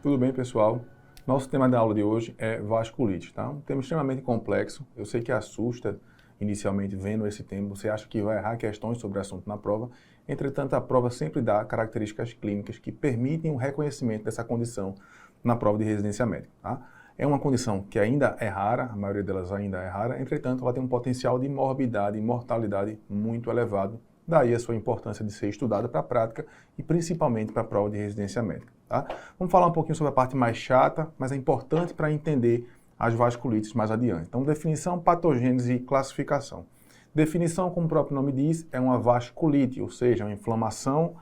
Tudo bem, pessoal? Nosso tema da aula de hoje é vasculite, tá? Um tema extremamente complexo. Eu sei que assusta inicialmente vendo esse tema. Você acha que vai errar questões sobre o assunto na prova. Entretanto, a prova sempre dá características clínicas que permitem o reconhecimento dessa condição na prova de residência médica, tá? É uma condição que ainda é rara, a maioria delas ainda é rara. Entretanto, ela tem um potencial de morbidade e mortalidade muito elevado. Daí a sua importância de ser estudada para a prática e principalmente para a prova de residência médica. Tá? Vamos falar um pouquinho sobre a parte mais chata, mas é importante para entender as vasculites mais adiante. Então, definição, patogênese e classificação. Definição, como o próprio nome diz, é uma vasculite, ou seja, uma inflamação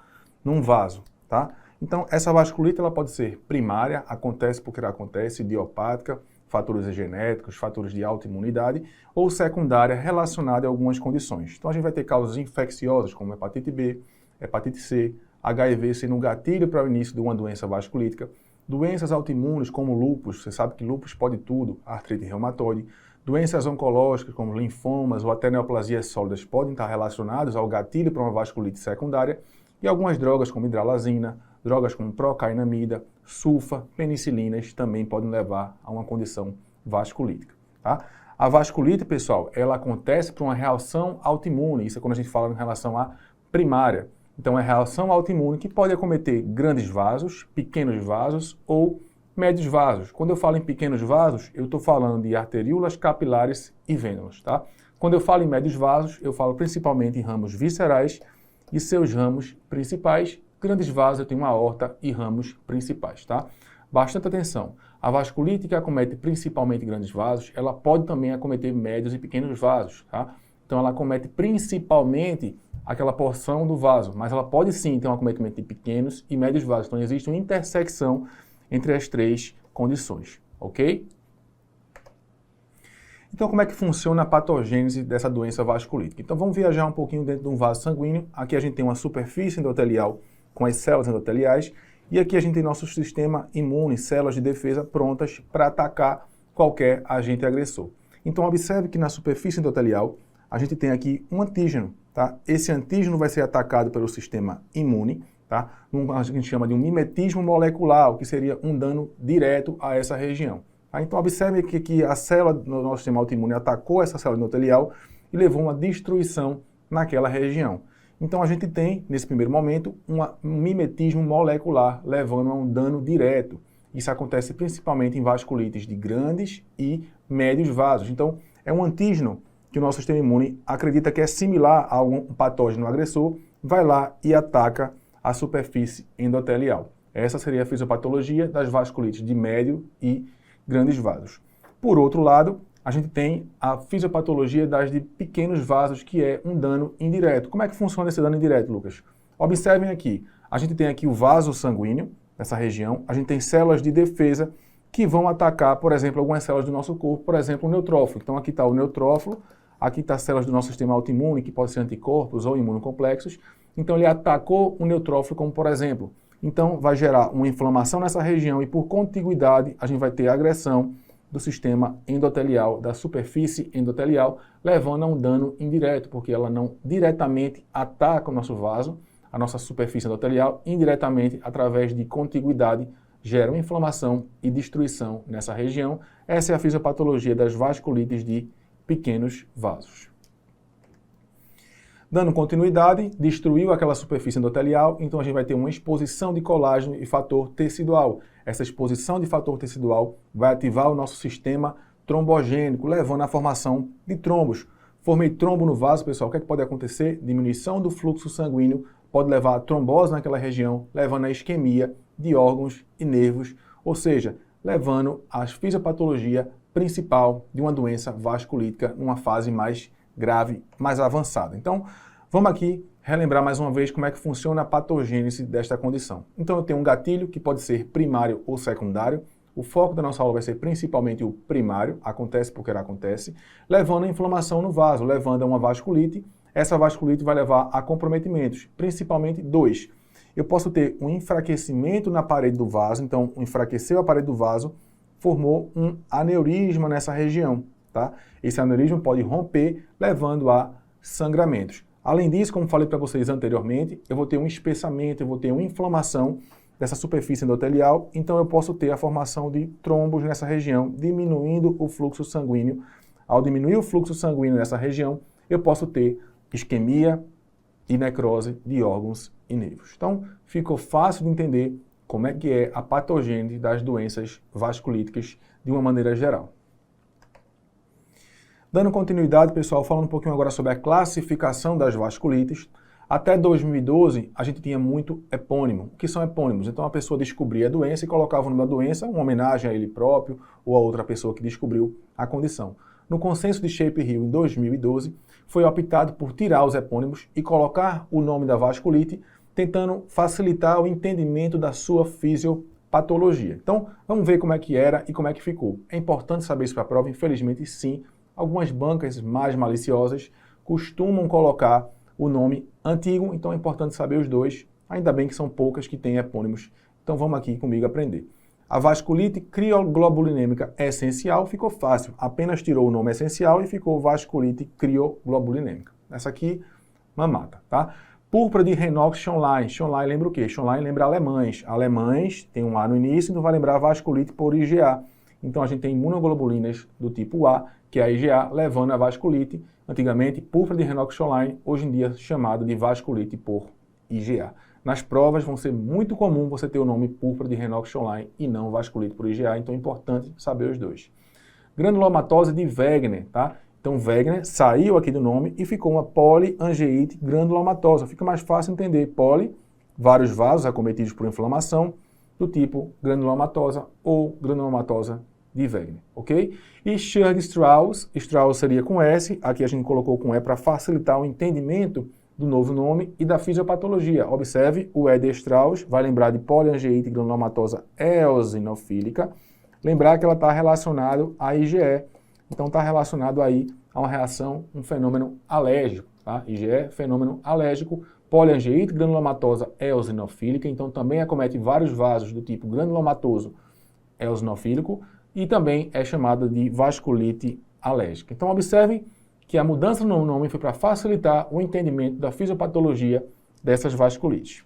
num vaso. Tá? Então, essa vasculite ela pode ser primária, acontece porque ela acontece, idiopática, fatores genéticos, fatores de autoimunidade, ou secundária relacionada a algumas condições. Então a gente vai ter causas infecciosas como hepatite B, hepatite C, HIV sendo um gatilho para o início de uma doença vasculítica, doenças autoimunes como lúpus, você sabe que lúpus pode tudo, artrite reumatoide, doenças oncológicas como linfomas ou até neoplasias sólidas podem estar relacionados ao gatilho para uma vasculite secundária, e algumas drogas como hidralazina, drogas como procainamida, sulfa, penicilinas também podem levar a uma condição vasculítica. Tá? A vasculite, pessoal, ela acontece por uma reação autoimune. Isso é quando a gente fala em relação à primária. Então, é reação autoimune que pode acometer grandes vasos, pequenos vasos ou médios vasos. Quando eu falo em pequenos vasos, eu estou falando de arteríolas, capilares e vênulas. Tá? Quando eu falo em médios vasos, eu falo principalmente em ramos viscerais e seus ramos principais. Grandes vasos, eu tenho uma aorta e ramos principais, tá? Bastante atenção. A vasculite que acomete principalmente grandes vasos, ela pode também acometer médios e pequenos vasos, tá? Então, ela acomete principalmente aquela porção do vaso, mas ela pode sim ter um acometimento de pequenos e médios vasos. Então, existe uma intersecção entre as três condições, ok? Então, como é que funciona a patogênese dessa doença vasculítica? Então, vamos viajar um pouquinho dentro de um vaso sanguíneo. Aqui a gente tem uma superfície endotelial com as células endoteliais, e aqui a gente tem nosso sistema imune, células de defesa prontas para atacar qualquer agente agressor. Então observe que na superfície endotelial a gente tem aqui um antígeno, tá? Esse antígeno vai ser atacado pelo sistema imune, tá? A gente chama de um mimetismo molecular, o que seria um dano direto a essa região. Tá? Então observe que a célula do nosso sistema autoimune atacou essa célula endotelial e levou uma destruição naquela região. Então a gente tem, nesse primeiro momento, um mimetismo molecular, levando a um dano direto. Isso acontece principalmente em vasculites de grandes e médios vasos. Então é um antígeno que o nosso sistema imune acredita que é similar a algum patógeno agressor, vai lá e ataca a superfície endotelial. Essa seria a fisiopatologia das vasculites de médio e grandes vasos. Por outro lado, a gente tem a fisiopatologia das de pequenos vasos, que é um dano indireto. Como é que funciona esse dano indireto, Lucas? Observem aqui, a gente tem aqui o vaso sanguíneo, nessa região, a gente tem células de defesa que vão atacar, por exemplo, algumas células do nosso corpo, por exemplo, o neutrófilo. Então aqui está o neutrófilo, aqui está as células do nosso sistema autoimune, que podem ser anticorpos ou imunocomplexos. Então ele atacou o neutrófilo, como por exemplo. Então vai gerar uma inflamação nessa região e por contiguidade a gente vai ter agressão do sistema endotelial, da superfície endotelial, levando a um dano indireto, porque ela não diretamente ataca o nosso vaso, a nossa superfície endotelial, indiretamente, através de contiguidade, gera uma inflamação e destruição nessa região. Essa é a fisiopatologia das vasculites de pequenos vasos. Dando continuidade, destruiu aquela superfície endotelial, então a gente vai ter uma exposição de colágeno e fator tecidual. Essa exposição de fator tecidual vai ativar o nosso sistema trombogênico, levando à formação de trombos. Formei trombo no vaso, pessoal, o que é que pode acontecer? Diminuição do fluxo sanguíneo pode levar a trombose naquela região, levando à isquemia de órgãos e nervos, ou seja, levando à fisiopatologia principal de uma doença vasculítica numa fase mais grave, mais avançada. Então, vamos aqui relembrar mais uma vez como é que funciona a patogênese desta condição. Então, eu tenho um gatilho que pode ser primário ou secundário. O foco da nossa aula vai ser principalmente o primário, acontece porque ela acontece, levando a inflamação no vaso, levando a uma vasculite. Essa vasculite vai levar a comprometimentos, principalmente dois. Eu posso ter um enfraquecimento na parede do vaso, então enfraqueceu a parede do vaso, formou um aneurisma nessa região. Tá? Esse aneurisma pode romper, levando a sangramentos. Além disso, como falei para vocês anteriormente, eu vou ter um espessamento, eu vou ter uma inflamação dessa superfície endotelial, então eu posso ter a formação de trombos nessa região, diminuindo o fluxo sanguíneo. Ao diminuir o fluxo sanguíneo nessa região, eu posso ter isquemia e necrose de órgãos e nervos. Então, ficou fácil de entender como é que é a patogênese das doenças vasculíticas de uma maneira geral. Dando continuidade, pessoal, falando um pouquinho agora sobre a classificação das vasculites. Até 2012, a gente tinha muito epônimo. O que são epônimos? Então, a pessoa descobria a doença e colocava o nome da doença, uma homenagem a ele próprio ou a outra pessoa que descobriu a condição. No consenso de Shape-Hill, em 2012, foi optado por tirar os epônimos e colocar o nome da vasculite, tentando facilitar o entendimento da sua fisiopatologia. Então, vamos ver como é que era e como é que ficou. É importante saber isso para a prova? Infelizmente, sim. Algumas bancas mais maliciosas costumam colocar o nome antigo, então é importante saber os dois. Ainda bem que são poucas que têm epônimos. Então vamos aqui comigo aprender. A vasculite crioglobulinêmica essencial ficou fácil. Apenas tirou o nome essencial e ficou vasculite crioglobulinêmica. Essa aqui, mamata, tá? Púrpura de Renox-Schönlein. Schönlein lembra o quê? Schönlein lembra alemães. Alemães tem um A no início, então vai lembrar vasculite por IgA. Então a gente tem imunoglobulinas do tipo A, que é a IgA, levando a vasculite. Antigamente, púrpura de Renox-Schönlein, hoje em dia chamada de vasculite por IgA. Nas provas vão ser muito comum você ter o nome púrpura de Renox-Schönlein e não vasculite por IgA, então é importante saber os dois. Granulomatose de Wegener, tá? Então Wegener saiu aqui do nome e ficou uma poliangeite granulomatosa. Fica mais fácil entender. Poli, vários vasos acometidos por inflamação, do tipo granulomatosa ou granulomatosa de Wegener, ok? E Churg-Strauss, Strauss seria com S, aqui a gente colocou com E para facilitar o entendimento do novo nome e da fisiopatologia. Observe, o E de Strauss vai lembrar de poliangeite granulomatosa eosinofílica, lembrar que ela está relacionada à IgE, então está relacionado aí a uma reação, um fenômeno alérgico, tá? IgE, fenômeno alérgico, poliangeite granulomatosa eosinofílica, então também acomete vários vasos do tipo granulomatoso eosinofílico e também é chamada de vasculite alérgica. Então observe que a mudança no nome foi para facilitar o entendimento da fisiopatologia dessas vasculites.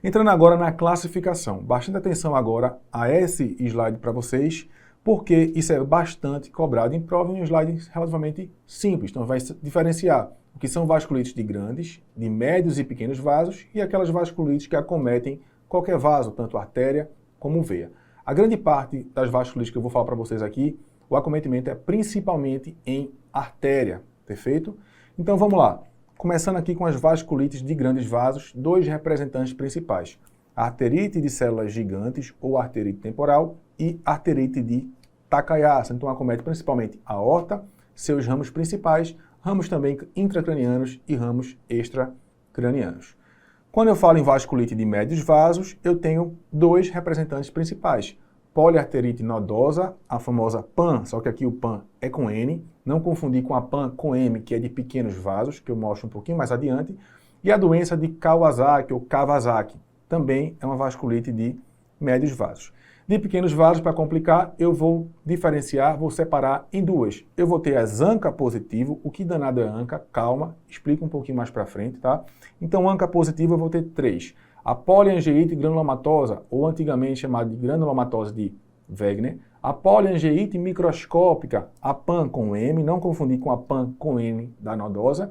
Entrando agora na classificação. Bastante atenção agora a esse slide para vocês, porque isso é bastante cobrado em prova em um slide relativamente simples. Então vai diferenciar o que são vasculites de grandes, de médios e pequenos vasos e aquelas vasculites que acometem qualquer vaso, tanto artéria como veia. A grande parte das vasculites que eu vou falar para vocês aqui, o acometimento é principalmente em artéria, perfeito? Então vamos lá. Começando aqui com as vasculites de grandes vasos, dois representantes principais. A arterite de células gigantes ou arterite temporal e arterite de Takayama. Então acomete principalmente a aorta, seus ramos principais, ramos também intracranianos e ramos extracranianos. Quando eu falo em vasculite de médios vasos, eu tenho dois representantes principais. Poliarterite nodosa, a famosa PAN, só que aqui o PAN é com N, não confundir com a PAN com M, que é de pequenos vasos, que eu mostro um pouquinho mais adiante, e a doença de Kawasaki ou Kawasaki, também é uma vasculite de médios vasos. De pequenos vasos, para complicar, eu vou diferenciar, vou separar em duas. Eu vou ter as ANCA positivo, o que danado é ANCA? Calma, explico um pouquinho mais para frente, tá? Então, ANCA positivo eu vou ter três. A poliangeite granulomatosa, ou antigamente chamada de granulomatose de Wegener, a poliangeite microscópica, a PAN com M, não confundir com a PAN com N da nodosa,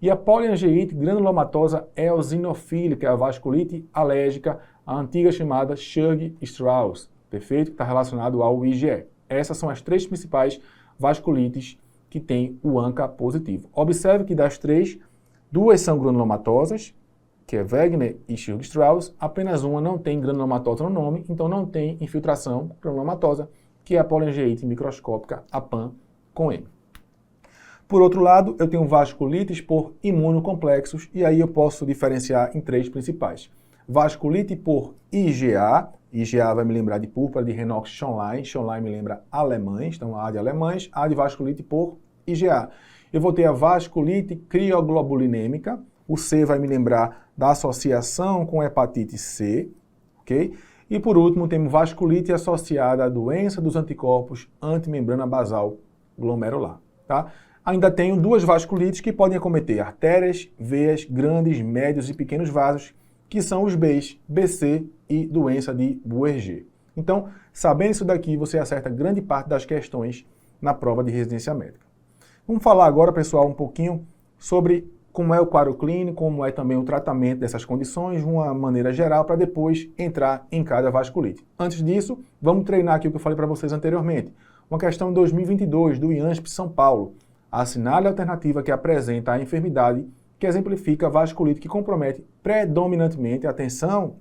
e a poliangeite granulomatosa eosinofílica, a vasculite alérgica, a antiga chamada Churg-Strauss, perfeito? Que está relacionado ao IgE. Essas são as três principais vasculites que têm o ANCA positivo. Observe que das três, duas são granulomatosas, que é Wegener e Churg-Strauss, apenas uma não tem granulomatosa no nome, então não tem infiltração granulomatosa, que é a poliangeite microscópica, a PAN com M. Por outro lado, eu tenho vasculites por imunocomplexos, e aí eu posso diferenciar em três principais. Vasculite por IgA, IgA vai me lembrar de púrpura de Renox-Schönlein, Schönlein me lembra alemães, então A de alemães, A de vasculite por IgA. Eu vou ter a vasculite crioglobulinêmica, o C vai me lembrar da associação com hepatite C, ok? E por último, temos vasculite associada à doença dos anticorpos antimembrana basal glomerular, tá? Ainda tenho duas vasculites que podem acometer artérias, veias, grandes, médios e pequenos vasos, que são os Bs, BC e doença de Buerger. Então, sabendo isso daqui, você acerta grande parte das questões na prova de residência médica. Vamos falar agora, pessoal, um pouquinho sobre como é o quadro clínico, como é também o tratamento dessas condições, de uma maneira geral, para depois entrar em cada vasculite. Antes disso, vamos treinar aqui o que eu falei para vocês anteriormente. Uma questão de 2022, do IANSP São Paulo. Assinale a alternativa que apresenta a enfermidade que exemplifica a vasculite que compromete predominantemente, atenção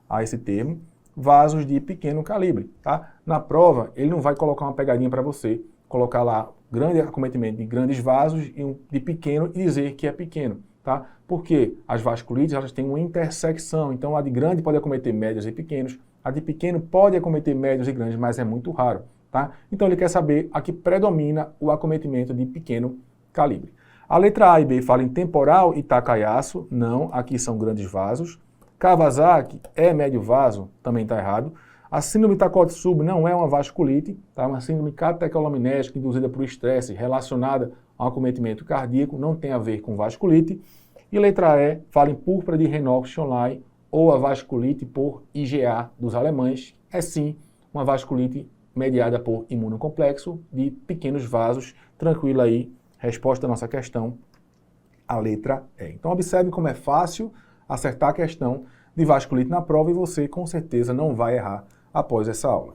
a esse termo, vasos de pequeno calibre, tá? Na prova, ele não vai colocar uma pegadinha para você, colocar lá grande acometimento de grandes vasos e um de pequeno e dizer que é pequeno, tá? Porque as vasculites, elas têm uma intersecção, então a de grande pode acometer médios e pequenos, a de pequeno pode acometer médios e grandes, mas é muito raro, tá? Então ele quer saber a que predomina o acometimento de pequeno calibre. A letra A e B fala em temporal e Takayasu, não, aqui são grandes vasos. Kawasaki é médio vaso, também está errado. A síndrome Takotsubo não é uma vasculite, tá? É uma síndrome catecolaminética induzida por estresse relacionada ao acometimento cardíaco, não tem a ver com vasculite. E letra E fala em púrpura de Raynaud-Schonlein ou a vasculite por IgA dos alemães, é sim uma vasculite mediada por imunocomplexo de pequenos vasos, tranquilo aí. Resposta da nossa questão, a letra E. Então observe como é fácil acertar a questão de vasculite na prova e você com certeza não vai errar após essa aula.